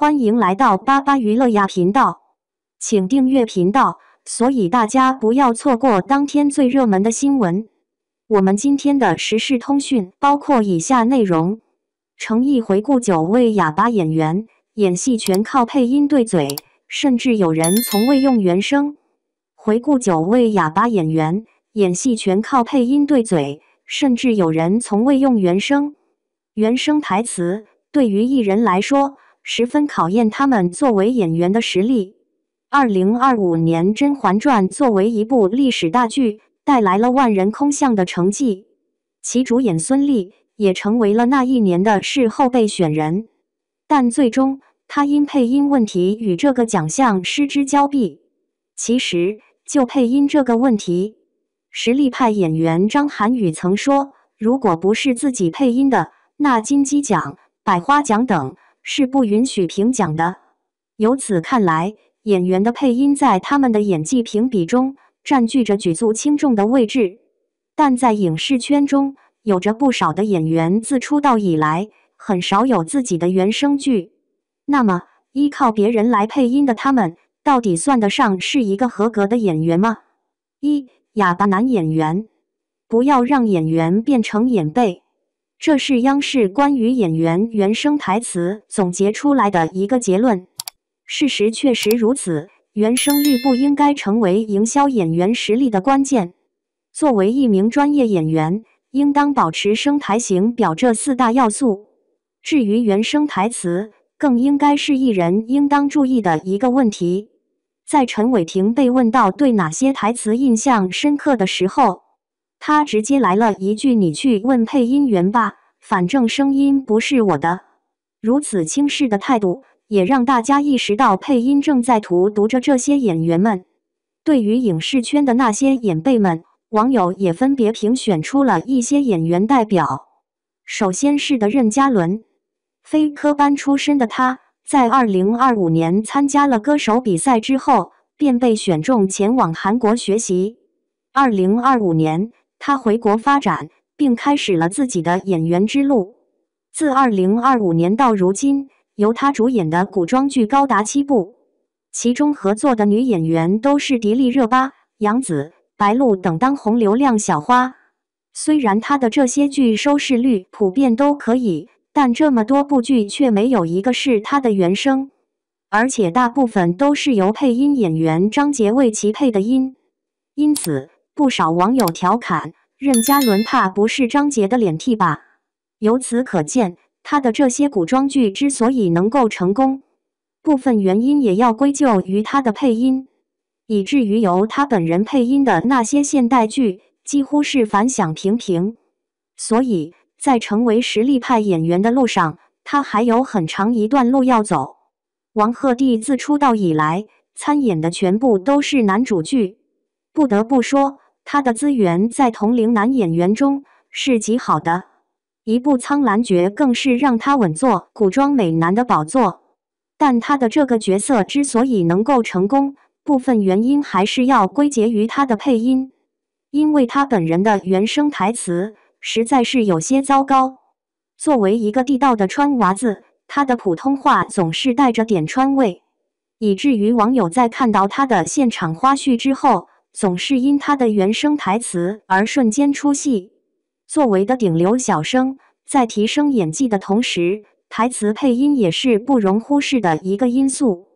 欢迎来到巴巴娱乐呀频道，请订阅频道，所以大家不要错过当天最热门的新闻。我们今天的时事通讯包括以下内容：诚意回顾9位哑巴演员，演戏全靠配音对嘴，甚至有人从未用原声。回顾9位哑巴演员，演戏全靠配音对嘴，甚至有人从未用原声。原声台词对于艺人来说，十分考验他们作为演员的实力。2025年《甄嬛传》作为一部历史大剧，带来了万人空巷的成绩，其主演孙俪也成为了那一年的视后备选人，但最终她因配音问题与这个奖项失之交臂。其实就配音这个问题，实力派演员张涵予曾说，如果不是自己配音的，那金鸡奖、百花奖等是不允许评奖的。由此看来，演员的配音在他们的演技评比中占据着举足轻重的位置。但在影视圈中，有着不少的演员自出道以来很少有自己的原声剧。那么，依靠别人来配音的他们，到底算得上是一个合格的演员吗？哑巴男演员，不要让演员变成演背。这是央视关于演员原声台词总结出来的一个结论。事实确实如此，原声率不应该成为营销演员实力的关键。作为一名专业演员，应当保持声台形表这4大要素。至于原声台词，更应该是艺人应当注意的一个问题。在陈伟霆被问到对哪些台词印象深刻的时候，他直接来了一句：“你去问配音员吧，反正声音不是我的。”如此轻视的态度，也让大家意识到配音正在荼毒着这些演员们。对于影视圈的那些演辈们，网友也分别评选出了一些演员代表。首先是的任嘉伦，非科班出身的他，在2025年参加了歌手比赛之后，便被选中前往韩国学习。2025年，他回国发展，并开始了自己的演员之路。自2025年到如今，由他主演的古装剧高达7部，其中合作的女演员都是迪丽热巴、杨紫、白鹿等当红流量小花。虽然他的这些剧收视率普遍都可以，但这么多部剧却没有一个是他的原声，而且大部分都是由配音演员张杰为其配的音。因此，不少网友调侃任嘉伦怕不是张杰的脸替吧。由此可见，他的这些古装剧之所以能够成功，部分原因也要归咎于他的配音，以至于由他本人配音的那些现代剧几乎是反响平平。所以，在成为实力派演员的路上，他还有很长一段路要走。王鹤棣自出道以来，参演的全部都是男主剧，不得不说，他的资源在同龄男演员中是极好的。一部《苍兰诀》更是让他稳坐古装美男的宝座。但他的这个角色之所以能够成功，部分原因还是要归结于他的配音，因为他本人的原声台词实在是有些糟糕。作为一个地道的川娃子，他的普通话总是带着点川味，以至于网友在看到他的现场花絮之后，总是因他的原声台词而瞬间出戏。作为的顶流小生，在提升演技的同时，台词配音也是不容忽视的一个因素。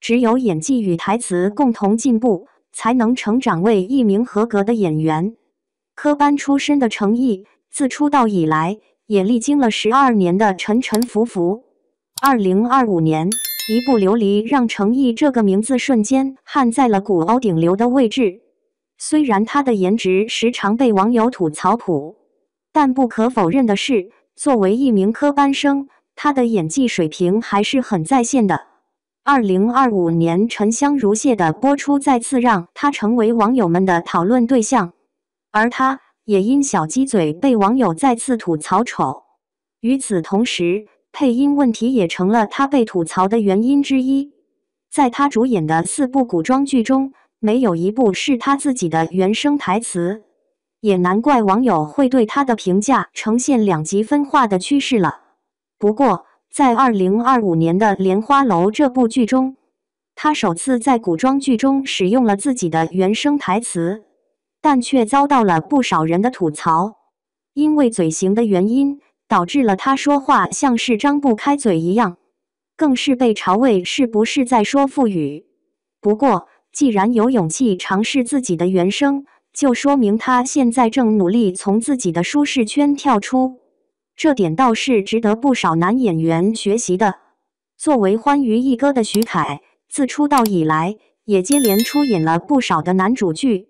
只有演技与台词共同进步，才能成长为一名合格的演员。科班出身的程毅，自出道以来，也历经了12年的沉沉浮浮。2025年，一部《琉璃》让程毅这个名字瞬间焊在了古欧顶流的位置。虽然他的颜值时常被网友吐槽普，但不可否认的是，作为一名科班生，他的演技水平还是很在线的。2025年沉香如屑的播出再次让他成为网友们的讨论对象，而他也因小鸡嘴被网友再次吐槽丑。与此同时，配音问题也成了他被吐槽的原因之一。在他主演的4部古装剧中，没有一部是他自己的原声台词，也难怪网友会对他的评价呈现两极分化的趋势了。不过，在2025年的《莲花楼》这部剧中，她首次在古装剧中使用了自己的原声台词，但却遭到了不少人的吐槽，因为嘴型的原因，导致了她说话像是张不开嘴一样，更是被嘲谓是不是在说腹语。不过，既然有勇气尝试自己的原声，就说明她现在正努力从自己的舒适圈跳出，这点倒是值得不少男演员学习的。作为欢娱一哥的徐凯，自出道以来也接连出演了不少的男主剧，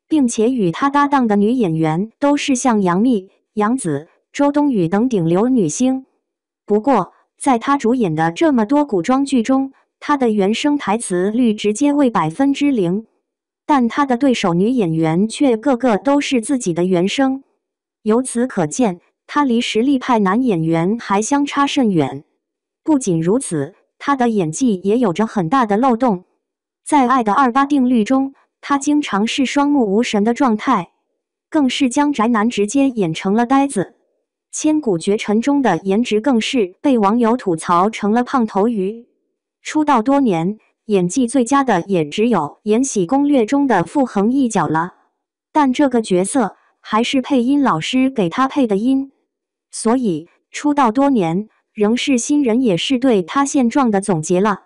并且与他搭档的女演员都是像杨幂、杨紫、周冬雨等顶流女星。不过，在他主演的这么多古装剧中，他的原声台词率直接为0%，但他的对手女演员却个个都是自己的原声，由此可见，他离实力派男演员还相差甚远。不仅如此，他的演技也有着很大的漏洞。在《爱的28定律》中，他经常是双目无神的状态，更是将宅男直接演成了呆子。千古绝尘中的颜值更是被网友吐槽成了胖头鱼。出道多年，演技最佳的也只有《延禧攻略》中的傅恒一角了，但这个角色还是配音老师给他配的音，所以出道多年仍是新人也是对他现状的总结了。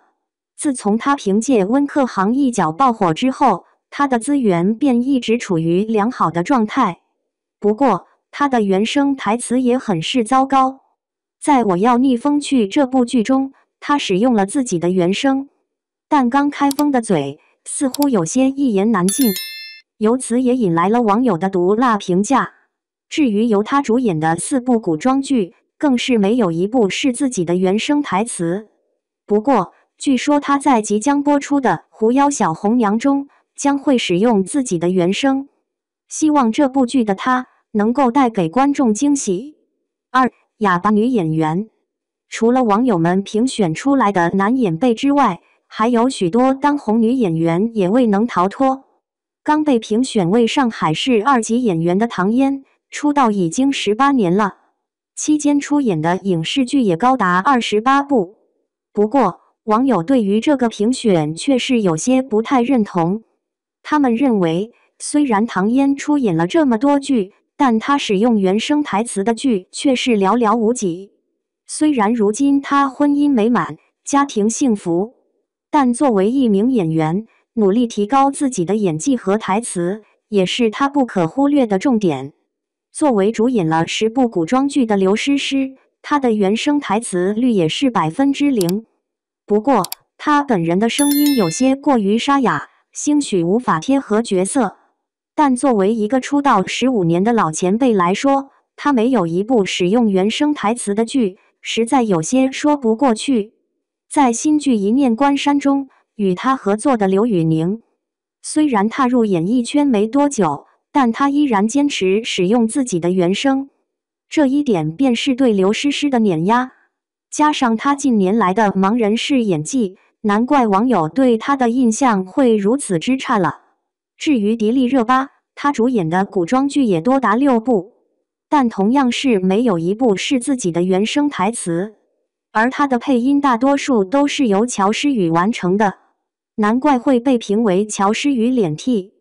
自从他凭借温客行一角爆火之后，他的资源便一直处于良好的状态。不过，他的原声台词也很是糟糕。在我要逆风去这部剧中，他使用了自己的原声，但刚开封的嘴似乎有些一言难尽，由此也引来了网友的毒辣评价。至于由他主演的4部古装剧，更是没有一部是自己的原声台词。不过，据说他在即将播出的《狐妖小红娘》中将会使用自己的原声，希望这部剧的他能够带给观众惊喜。2. 哑巴女演员。除了网友们评选出来的男演辈之外，还有许多当红女演员也未能逃脱。刚被评选为上海市2级演员的唐嫣，出道已经18年了，期间出演的影视剧也高达28部。不过，网友对于这个评选却是有些不太认同。他们认为，虽然唐嫣出演了这么多剧，但她使用原声台词的剧却是寥寥无几。虽然如今她婚姻美满，家庭幸福，但作为一名演员，努力提高自己的演技和台词，也是她不可忽略的重点。作为主演了10部古装剧的刘诗诗，她的原声台词率也是0%。不过，她本人的声音有些过于沙哑，兴许无法贴合角色。但作为一个出道15年的老前辈来说，她没有一部使用原声台词的剧，实在有些说不过去。在新剧《一念关山》中，与她合作的刘宇宁，虽然踏入演艺圈没多久，但她依然坚持使用自己的原声，这一点便是对刘诗诗的碾压。加上她近年来的盲人式演技，难怪网友对她的印象会如此之差了。至于迪丽热巴，她主演的古装剧也多达6部，但同样是没有一部是自己的原声台词，而她的配音大多数都是由乔诗雨完成的，难怪会被评为乔诗雨脸替。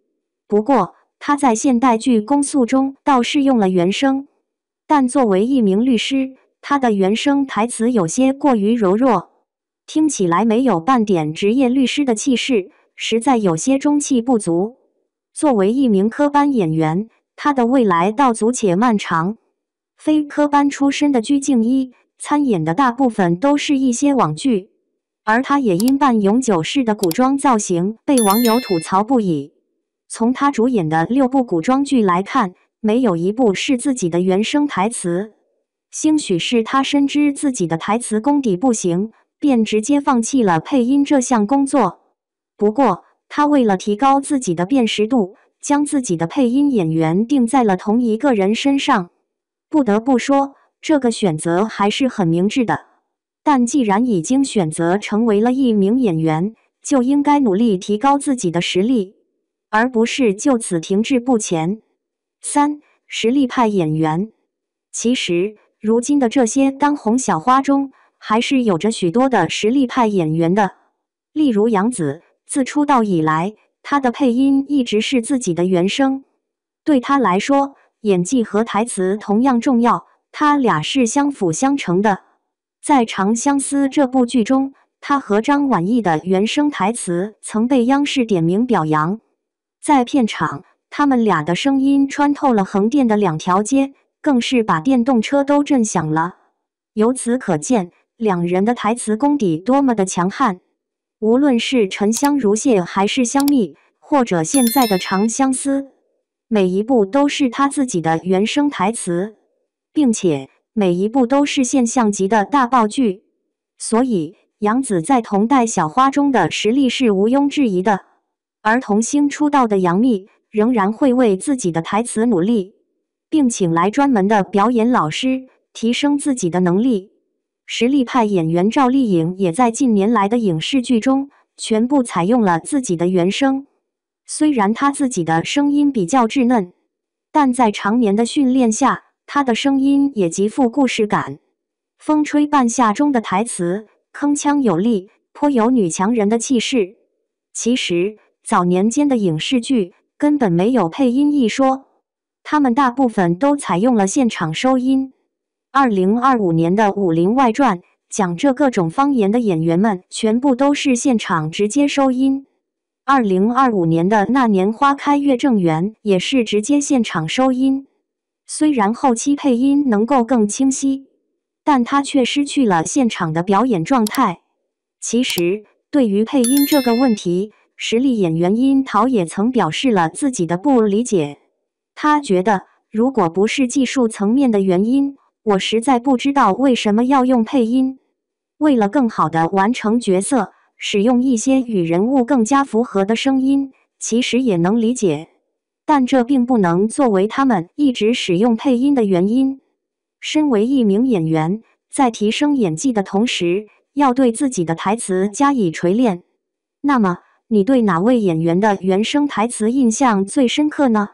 不过，她在现代剧《公诉》中倒是用了原声，但作为一名律师，她的原声台词有些过于柔弱，听起来没有半点职业律师的气势，实在有些中气不足。作为一名科班演员，她的未来道阻且漫长。非科班出身的鞠婧祎参演的大部分都是一些网剧，而她也因扮永久式的古装造型被网友吐槽不已。从她主演的6部古装剧来看，没有一部是自己的原声台词。兴许是她深知自己的台词功底不行，便直接放弃了配音这项工作。不过，她为了提高自己的辨识度，将自己的配音演员定在了同一个人身上。不得不说，这个选择还是很明智的。但既然已经选择成为了一名演员，就应该努力提高自己的实力，而不是就此停滞不前。3. 实力派演员。其实，如今的这些当红小花中，还是有着许多的实力派演员的。例如杨紫，自出道以来，她的配音一直是自己的原声。对她来说，演技和台词同样重要，他俩是相辅相成的。在《长相思》这部剧中，她和张晚意的原声台词曾被央视点名表扬。在片场，他们俩的声音穿透了横店的2条街，更是把电动车都震响了。由此可见，两人的台词功底多么的强悍。无论是《沉香如屑》还是《香蜜》，或者现在的《长相思》，每一部都是他自己的原声台词，并且每一部都是现象级的大爆剧。所以，杨紫在同代小花中的实力是毋庸置疑的。而童星出道的杨幂仍然会为自己的台词努力，并请来专门的表演老师，提升自己的能力。实力派演员赵丽颖也在近年来的影视剧中全部采用了自己的原声。虽然她自己的声音比较稚嫩，但在常年的训练下，她的声音也极富故事感。《风吹半夏》中的台词铿锵有力，颇有女强人的气势。其实，早年间的影视剧根本没有配音一说，他们大部分都采用了现场收音。2025年的《武林外传》讲这各种方言的演员们全部都是现场直接收音。2025年的《那年花开月正圆》也是直接现场收音。虽然后期配音能够更清晰，但它却失去了现场的表演状态。其实，对于配音这个问题，实力演员殷桃也曾表示了自己的不理解。他觉得，如果不是技术层面的原因，我实在不知道为什么要用配音。为了更好地完成角色，使用一些与人物更加符合的声音，其实也能理解。但这并不能作为他们一直使用配音的原因。身为一名演员，在提升演技的同时，要对自己的台词加以锤炼。那么，你对哪位演员的原声台词印象最深刻呢？